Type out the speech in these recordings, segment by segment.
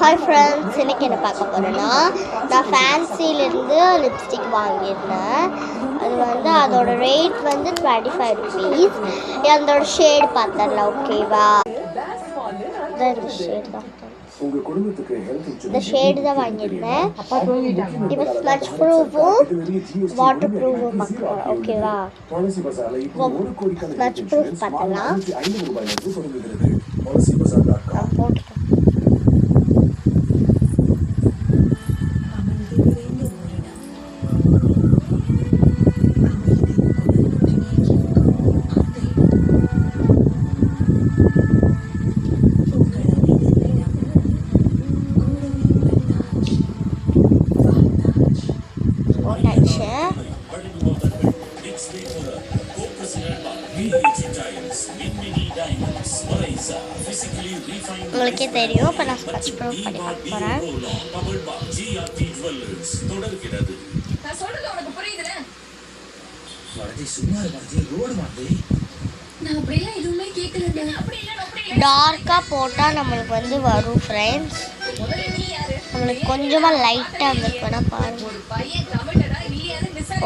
Hi friends, இன்றைக்கி என்ன பார்க்க போகிறேன்னா, நான் ஃபேன்சிலேருந்து லிப்ஸ்டிக் வாங்கியிருந்தேன். அது வந்து அதோட ரேட் வந்து 25 ருபீஸ். அதோட ஷேடு பார்த்தல, ஓகேவா? இந்த ஷேடு தான், இந்த ஷேடு தான் வாங்கியிருந்தேன். இப்போ ஸ்மட்ச் ப்ரூஃபும் வாட்டர் ப்ரூஃபும் பார்க்கலாம், ஓகேவா? ஸ்மட்ச் ப்ரூஃப் பார்த்தலாம். போட்டுக்கோ. உங்களுக்கே தெரியும். இப்போ நான் ஸ்மட்ச் ப்ரூஃப் பண்ணி பார்க்க போகிறேன். டார்க்காக போட்டால் நம்மளுக்கு வந்து வரும் ஃப்ரெண்ட்ஸ். நம்மளுக்கு கொஞ்சமாக லைட்டாக வந்துருக்குன்னா பாருங்கள்,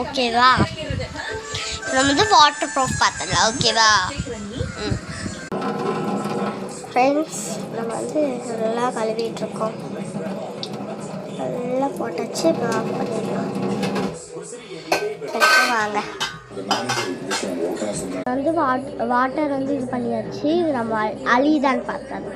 ஓகேவா? நம்ம வந்து வாட்டர் ப்ரூஃப் பார்த்துடலாம், ஓகேவா? ஃப்ரெண்ட்ஸ், நம்ம வந்து நல்லா கழுவிட்டுருக்கோம். நல்லா போட்டாச்சு. இப்போ ஆஃப் பண்ணிடலாம். வாங்க, வந்து வாட்டர் வந்து இது பண்ணியாச்சு. இது நம்ம அழிதான்னு பார்த்தோம்.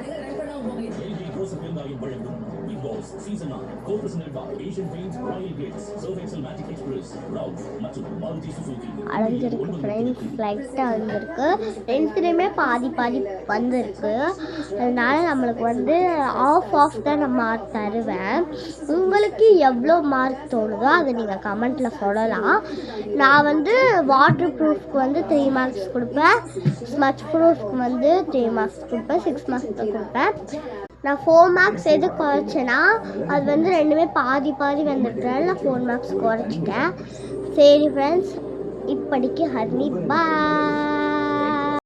அழிஞ்சிருக்கு ஃப்ரெண்ட்ஸ், லைட்டாக அழிஞ்சிருக்கு. ரெண்டுலேயுமே பாதி பாதி வந்திருக்கு. அதனால நம்மளுக்கு வந்து ஆஃப் தான் நான் மார்க் தருவேன். உங்களுக்கு எவ்வளோ மார்க் தோணுதோ அதை நீங்கள் கமெண்ட்டில் சொல்லலாம். நான் வந்து வாட்டர் ப்ரூஃப்க்கு வந்து 3 மார்க்ஸ் கொடுப்பேன். ஸ்மட்ச் ப்ரூஃப்க்கு வந்து 3 மார்க்ஸ் கொடுப்பேன். 6 மார்க்ஸ் கொடுப்பேன். நான் 4 மார்க்ஸ் எது குறைச்சேன்னா, அது வந்து ரெண்டுமே பாதி பாதி வந்துட்டனால நான் 4 மார்க்ஸ் குறைச்சிட்டேன். சரி ஃப்ரெண்ட்ஸ், இப்படிக்கு ஹர்னி பாய்.